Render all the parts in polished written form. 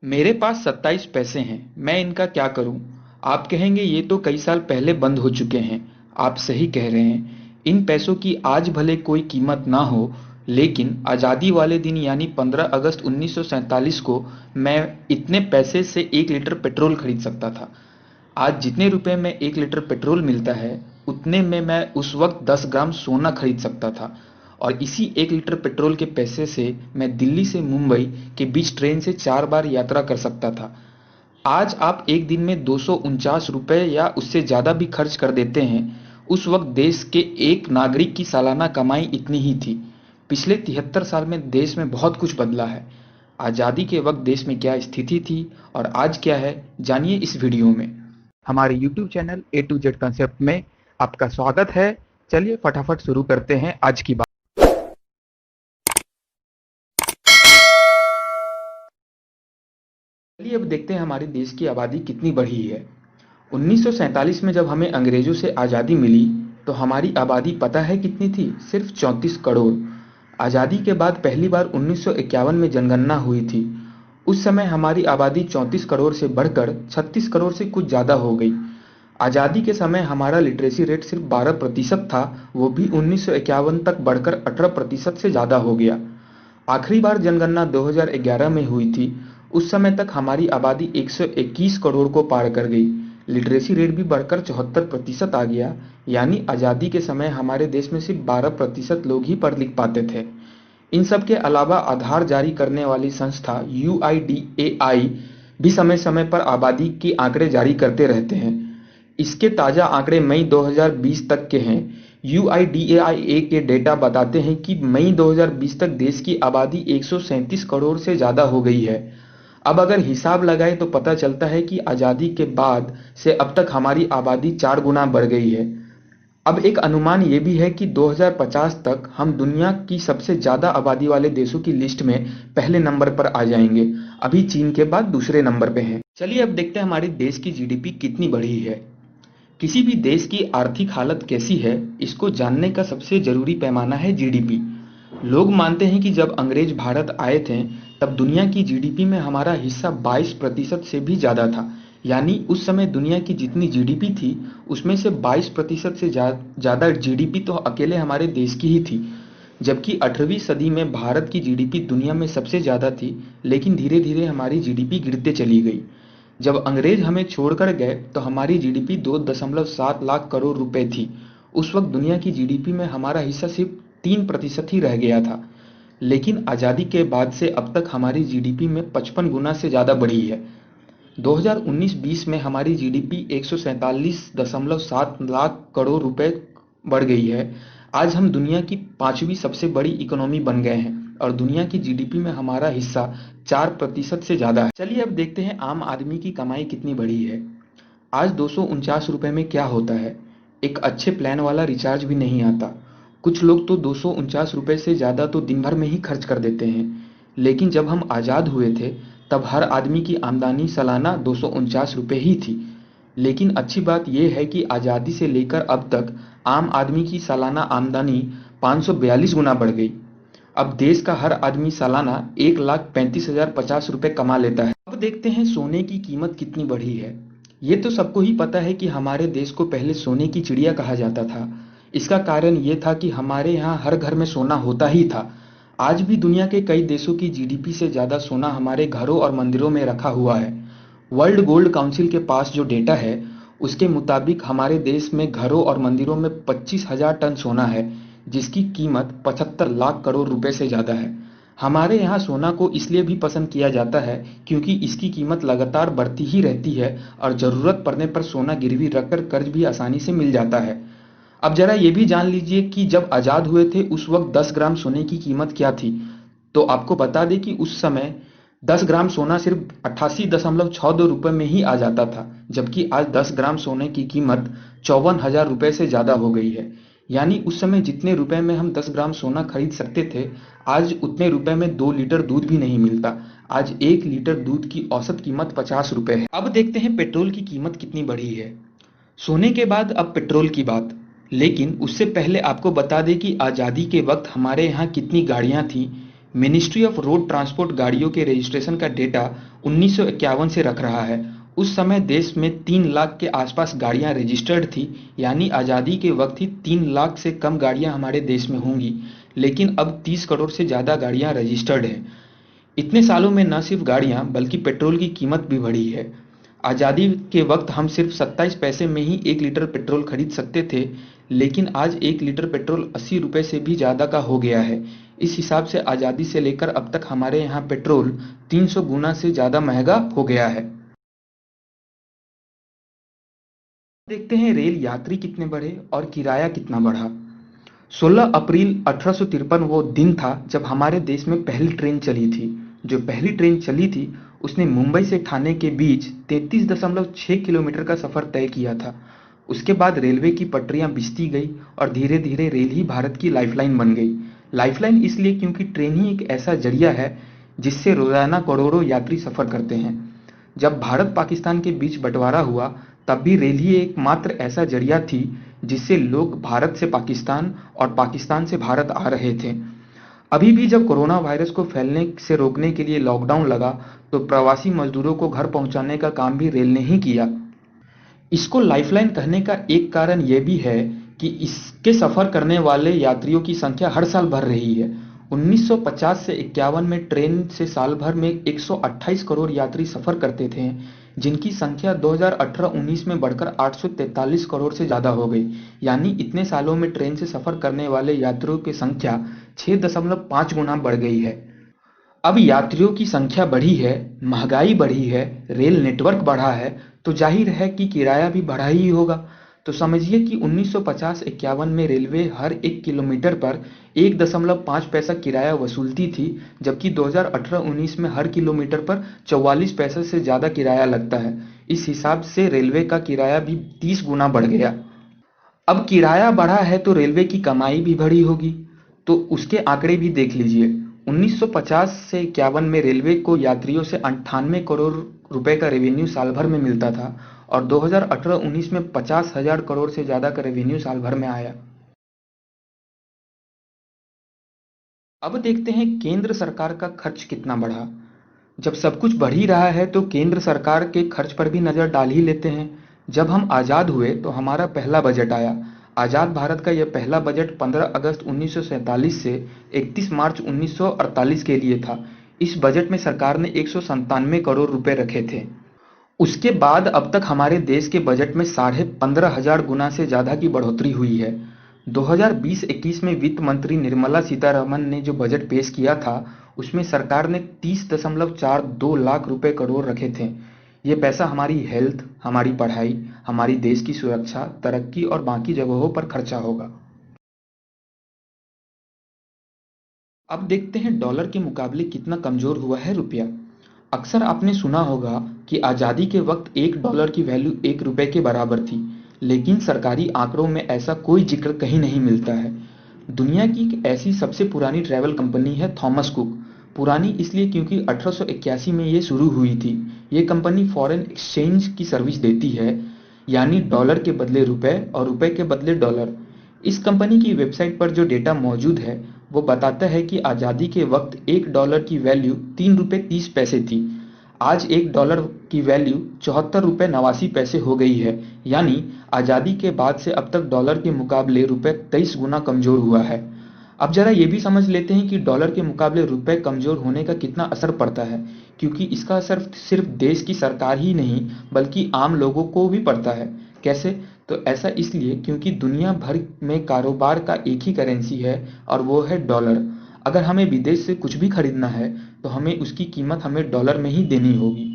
मेरे पास 27 पैसे हैं, मैं इनका क्या करूं? आप कहेंगे ये तो कई साल पहले बंद हो चुके हैं। आप सही कह रहे हैं। इन पैसों की आज भले कोई कीमत ना हो, लेकिन आज़ादी वाले दिन यानी 15 अगस्त 1947 को मैं इतने पैसे से 1 लीटर पेट्रोल खरीद सकता था। आज जितने रुपए में 1 लीटर पेट्रोल मिलता है, उतने में मैं उस वक्त 10 ग्राम सोना खरीद सकता था। और इसी 1 लीटर पेट्रोल के पैसे से मैं दिल्ली से मुंबई के बीच ट्रेन से 4 बार यात्रा कर सकता था। आज आप एक दिन में 249 रुपए या उससे ज़्यादा भी खर्च कर देते हैं। उस वक्त देश के एक नागरिक की सालाना कमाई इतनी ही थी। पिछले 73 साल में देश में बहुत कुछ बदला है। आज़ादी के वक्त देश में क्या स्थिति थी और आज क्या है, जानिए इस वीडियो में। हमारे YouTube channel A to Z concept में आपका स्वागत है। चलिए फटाफट शुरू करते हैं आज की बात। चलिए अब देखते हैं हमारे देश की आबादी कितनी बढ़ी है। 1947 में जब हमें अंग्रेजों से आज़ादी मिली तो हमारी आबादी पता है कितनी थी? सिर्फ 34 करोड़। आज़ादी के बाद पहली बार 1951 में जनगणना हुई थी। उस समय हमारी आबादी 34 करोड़ से बढ़कर 36 करोड़ से कुछ ज़्यादा हो गई। आज़ादी के समय हमारा लिटरेसी रेट सिर्फ 12% था, वो भी 1951 तक बढ़कर 18% से ज़्यादा हो गया। आखिरी बार जनगणना 2011 में हुई थी। उस समय तक हमारी आबादी 121 करोड़ को पार कर गई। लिटरेसी रेट भी बढ़कर 74% आ गया, यानी आज़ादी के समय हमारे देश में सिर्फ 12% लोग ही पढ़ लिख पाते थे। इन सब के अलावा आधार जारी करने वाली संस्था UIDAI भी समय समय पर आबादी के आंकड़े जारी करते रहते हैं। इसके ताज़ा आंकड़े मई 2020 तक के हैं। UIDAI के डेटा बताते हैं कि मई 2020 तक देश की आबादी 137 करोड़ से ज़्यादा हो गई है। अब अगर हिसाब लगाएं तो पता चलता है कि आज़ादी के बाद से अब तक हमारी आबादी 4 गुना बढ़ गई है। अब एक अनुमान ये भी है कि 2050 तक हम दुनिया की सबसे ज़्यादा आबादी वाले देशों की लिस्ट में पहले नंबर पर आ जाएंगे। अभी चीन के बाद दूसरे नंबर पे हैं। चलिए अब देखते हैं हमारे देश की GDP कितनी बढ़ी है। किसी भी देश की आर्थिक हालत कैसी है, इसको जानने का सबसे जरूरी पैमाना है GDP। लोग मानते हैं कि जब अंग्रेज भारत आए थे तब दुनिया की GDP में हमारा हिस्सा 22% से भी ज़्यादा था। यानी उस समय दुनिया की जितनी GDP थी उसमें से 22% से ज़्यादा GDP तो अकेले हमारे देश की ही थी। जबकि 18वीं सदी में भारत की GDP दुनिया में सबसे ज़्यादा थी, लेकिन धीरे धीरे हमारी GDP गिरते चली गई। जब अंग्रेज हमें छोड़कर गए तो हमारी GDP 2.7 लाख करोड़ रुपए थी। उस वक्त दुनिया की GDP में हमारा हिस्सा सिर्फ 3% ही रह गया था। लेकिन आज़ादी के बाद से अब तक हमारी GDP में 55 गुना से ज़्यादा बढ़ी है। 2019-20 में हमारी GDP 147.7 लाख करोड़ रुपए बढ़ गई है। आज हम दुनिया की 5वीं सबसे बड़ी इकोनॉमी बन गए हैं और दुनिया की GDP में हमारा हिस्सा 4% से ज़्यादा है। चलिए अब देखते हैं आम आदमी की कमाई कितनी बढ़ी है। आज 249 रुपए में क्या होता है? एक अच्छे प्लान वाला रिचार्ज भी नहीं आता। कुछ लोग तो 249 रुपए से ज़्यादा तो दिन भर में ही खर्च कर देते हैं। लेकिन जब हम आज़ाद हुए थे तब हर आदमी की आमदनी सालाना 249 रुपए ही थी। लेकिन अच्छी बात यह है कि आज़ादी से लेकर अब तक आम आदमी की सालाना आमदनी 542 गुना बढ़ गई। अब देश का हर आदमी सालाना 1,35,050 रुपए कमा लेता है। अब देखते हैं सोने की कीमत कितनी बढ़ी है। ये तो सबको ही पता है कि हमारे देश को पहले सोने की चिड़िया कहा जाता था। इसका कारण ये था कि हमारे यहाँ हर घर में सोना होता ही था। आज भी दुनिया के कई देशों की GDP से ज़्यादा सोना हमारे घरों और मंदिरों में रखा हुआ है। वर्ल्ड गोल्ड काउंसिल के पास जो डेटा है उसके मुताबिक हमारे देश में घरों और मंदिरों में 25,000 टन सोना है, जिसकी कीमत 75 लाख करोड़ रुपए से ज़्यादा है। हमारे यहाँ सोना को इसलिए भी पसंद किया जाता है क्योंकि इसकी कीमत लगातार बढ़ती ही रहती है और ज़रूरत पड़ने पर सोना गिरवी रखकर कर्ज भी आसानी से मिल जाता है। अब जरा ये भी जान लीजिए कि जब आज़ाद हुए थे उस वक्त 10 ग्राम सोने की कीमत क्या थी। तो आपको बता दें कि उस समय 10 ग्राम सोना सिर्फ 88.62 रुपए में ही आ जाता था, जबकि आज 10 ग्राम सोने की कीमत 54,000 रुपए से ज़्यादा हो गई है। यानी उस समय जितने रुपए में हम 10 ग्राम सोना खरीद सकते थे, आज उतने रुपए में 2 लीटर दूध भी नहीं मिलता। आज 1 लीटर दूध की औसत कीमत 50 रुपए है। अब देखते हैं पेट्रोल की कीमत कितनी बढ़ी है। सोने के बाद अब पेट्रोल की बात। लेकिन उससे पहले आपको बता दें कि आज़ादी के वक्त हमारे यहाँ कितनी गाड़ियाँ थीं। मिनिस्ट्री ऑफ रोड ट्रांसपोर्ट गाड़ियों के रजिस्ट्रेशन का डेटा 1951 से रख रहा है। उस समय देश में 3 लाख के आसपास गाड़ियां रजिस्टर्ड थी, यानी आज़ादी के वक्त ही 3 लाख से कम गाड़ियां हमारे देश में होंगी, लेकिन अब 30 करोड़ से ज़्यादा गाड़ियां रजिस्टर्ड हैं। इतने सालों में न सिर्फ गाड़ियां बल्कि पेट्रोल की कीमत भी बढ़ी है। आज़ादी के वक्त हम सिर्फ 27 पैसे में ही 1 लीटर पेट्रोल खरीद सकते थे, लेकिन आज 1 लीटर पेट्रोल 80 रुपए से भी ज़्यादा का हो गया है। इस हिसाब से आज़ादी से लेकर अब तक हमारे यहाँ पेट्रोल 300 गुना से ज़्यादा महंगा हो गया है। देखते हैं रेल यात्री कितने बढ़े और किराया कितना बढ़ा। 16 अप्रैल 1853 वो दिन था जब हमारे देश में पहली ट्रेन चली थी। जो पहली ट्रेन चली थी उसने मुंबई से ठाणे के बीच 33.6 किलोमीटर का सफर तय किया था। उसके बाद रेलवे की पटरियां बिछती गई और धीरे धीरे रेल ही भारत की लाइफलाइन बन गई। लाइफलाइन इसलिए क्योंकि ट्रेन ही एक ऐसा जरिया है जिससे रोजाना करोड़ों यात्री सफर करते हैं। जब भारत पाकिस्तान के बीच बंटवारा हुआ तब भी रेल ही एकमात्र ऐसा जरिया थी जिससे लोग भारत से पाकिस्तान और पाकिस्तान से भारत आ रहे थे। अभी भी जब कोरोना वायरस को फैलने से रोकने के लिए लॉकडाउन लगा तो प्रवासी मजदूरों को घर पहुंचाने का काम भी रेल ने ही किया। इसको लाइफलाइन कहने का एक कारण यह भी है कि इसके सफर करने वाले यात्रियों की संख्या हर साल बढ़ रही है। 1950 से 51 में ट्रेन से साल भर में 128 करोड़ यात्री सफर करते थे, जिनकी संख्या 2018-19 में बढ़कर 843 करोड़ से ज्यादा हो गई। यानी इतने सालों में ट्रेन से सफर करने वाले यात्रियों की संख्या 6.5 गुना बढ़ गई है। अब यात्रियों की संख्या बढ़ी है, महंगाई बढ़ी है, रेल नेटवर्क बढ़ा है, तो जाहिर है कि किराया भी बढ़ा ही होगा। तो समझिए कि 1950-51 में रेलवे हर 1 किलोमीटर पर 1.5 पैसा किराया वसूलती थी, जबकि 2018-19 में हर किलोमीटर पर 44 पैसे से ज़्यादा किराया लगता है। इस हिसाब से रेलवे का किराया भी 30 गुना बढ़ गया। अब किराया बढ़ा है तो रेलवे की कमाई भी बढ़ी होगी, तो उसके आंकड़े भी देख लीजिए। 1950 से 51 में रेलवे को यात्रियों से 98 करोड़ रुपए का रेवेन्यू साल भर में मिलता था और 2018-19 में 50,000 करोड़ से ज्यादा का रेवेन्यू साल भर में आया। अब देखते हैं केंद्र सरकार का खर्च कितना बढ़ा। जब सब कुछ बढ़ ही रहा है तो केंद्र सरकार के खर्च पर भी नजर डाल ही लेते हैं। जब हम आजाद हुए तो हमारा पहला बजट आया। आजाद भारत का यह पहला बजट 15 अगस्त 1947 से 31 मार्च 1948 के लिए था। इस बजट में सरकार ने 197 करोड़ रुपए रखे थे। उसके बाद अब तक हमारे देश के बजट में 15,500 गुना से ज्यादा की बढ़ोतरी हुई है। 2020-21 में वित्त मंत्री निर्मला सीतारमण ने जो बजट पेश किया था उसमें सरकार ने 30.42 लाख रुपए करोड़ रखे थे। ये पैसा हमारी हेल्थ, हमारी पढ़ाई, हमारी देश की सुरक्षा, तरक्की और बाकी जगहों पर खर्चा होगा। अब देखते हैं डॉलर के मुकाबले कितना कमजोर हुआ है रुपया। अक्सर आपने सुना होगा कि आजादी के वक्त $1 की वैल्यू ₹1 के बराबर थी, लेकिन सरकारी आंकड़ों में ऐसा कोई जिक्र कहीं नहीं मिलता है। दुनिया की एक ऐसी सबसे पुरानी ट्रैवल कंपनी है थॉमस कुक। पुरानी इसलिए क्योंकि 1881 में ये शुरू हुई थी। ये कंपनी फॉरेन एक्सचेंज की सर्विस देती है, यानी डॉलर के बदले रुपए और रुपए के बदले डॉलर। इस कंपनी की वेबसाइट पर जो डेटा मौजूद है वो बताता है कि आज़ादी के वक्त $1 की वैल्यू ₹3.30 थी। आज $1 की वैल्यू ₹74.89 हो गई है, यानी आज़ादी के बाद से अब तक डॉलर के मुकाबले रुपए 23 गुना कमजोर हुआ है। अब जरा ये भी समझ लेते हैं कि डॉलर के मुकाबले रुपए कमजोर होने का कितना असर पड़ता है, क्योंकि इसका असर सिर्फ देश की सरकार ही नहीं बल्कि आम लोगों को भी पड़ता है। कैसे? तो ऐसा इसलिए क्योंकि दुनिया भर में कारोबार का एक ही करेंसी है और वो है डॉलर। अगर हमें विदेश से कुछ भी खरीदना है तो हमें उसकी कीमत हमें डॉलर में ही देनी होगी।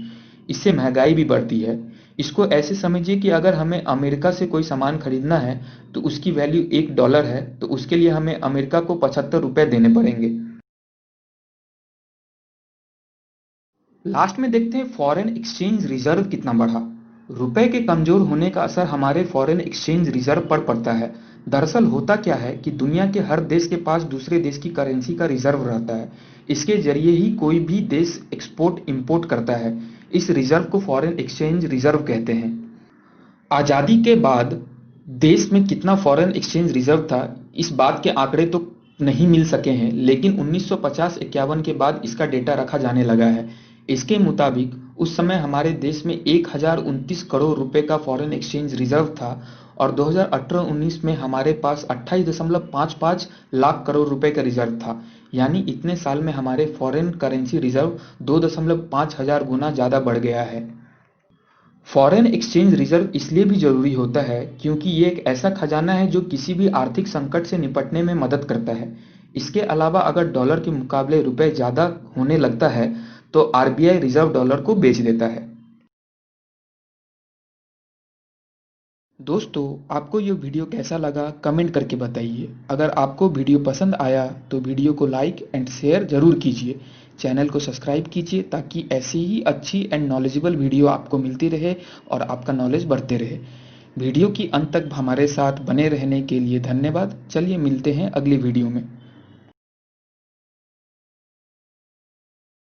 इससे महंगाई भी बढ़ती है। इसको ऐसे समझिए कि अगर हमें अमेरिका से कोई सामान खरीदना है तो उसकी वैल्यू $1 है, तो उसके लिए हमें अमेरिका को 75 रुपए देने पड़ेंगे। लास्ट में देखते हैं फॉरेन एक्सचेंज रिजर्व कितना बढ़ा। रुपए के कमजोर होने का असर हमारे फॉरेन एक्सचेंज रिजर्व पर पड़ता है। दरअसल होता क्या है कि दुनिया के हर देश के पास दूसरे देश की करेंसी का रिजर्व रहता है। इसके जरिए ही कोई भी देश एक्सपोर्ट इंपोर्ट करता है। इस रिजर्व को फॉरेन एक्सचेंज रिजर्व कहते हैं। आजादी के बाद देश में कितना फॉरेन एक्सचेंज रिजर्व था, इस बात के आंकड़े तो नहीं मिल सके हैं, लेकिन 1950-51 के बाद इसका डेटा रखा जाने लगा है। इसके मुताबिक उस समय हमारे देश में 1029 करोड़ रुपए का फॉरेन एक्सचेंज रिजर्व था और 2018-19 में हमारे पास 28.55 लाख करोड़ रुपए का रिजर्व था। यानी इतने साल में हमारे फॉरेन करेंसी रिजर्व 2.5 हजार गुना ज़्यादा बढ़ गया है। फॉरेन एक्सचेंज रिजर्व इसलिए भी जरूरी होता है क्योंकि ये एक ऐसा खजाना है जो किसी भी आर्थिक संकट से निपटने में मदद करता है। इसके अलावा अगर डॉलर के मुकाबले रुपए ज्यादा होने लगता है तो आरबीआई रिजर्व डॉलर को बेच देता है। दोस्तों, आपको ये वीडियो कैसा लगा कमेंट करके बताइए। अगर आपको वीडियो पसंद आया तो वीडियो को लाइक एंड शेयर जरूर कीजिए। चैनल को सब्सक्राइब कीजिए ताकि ऐसी ही अच्छी एंड नॉलेजेबल वीडियो आपको मिलती रहे और आपका नॉलेज बढ़ते रहे। वीडियो की अंत तक हमारे साथ बने रहने के लिए धन्यवाद। चलिए मिलते हैं अगली वीडियो में।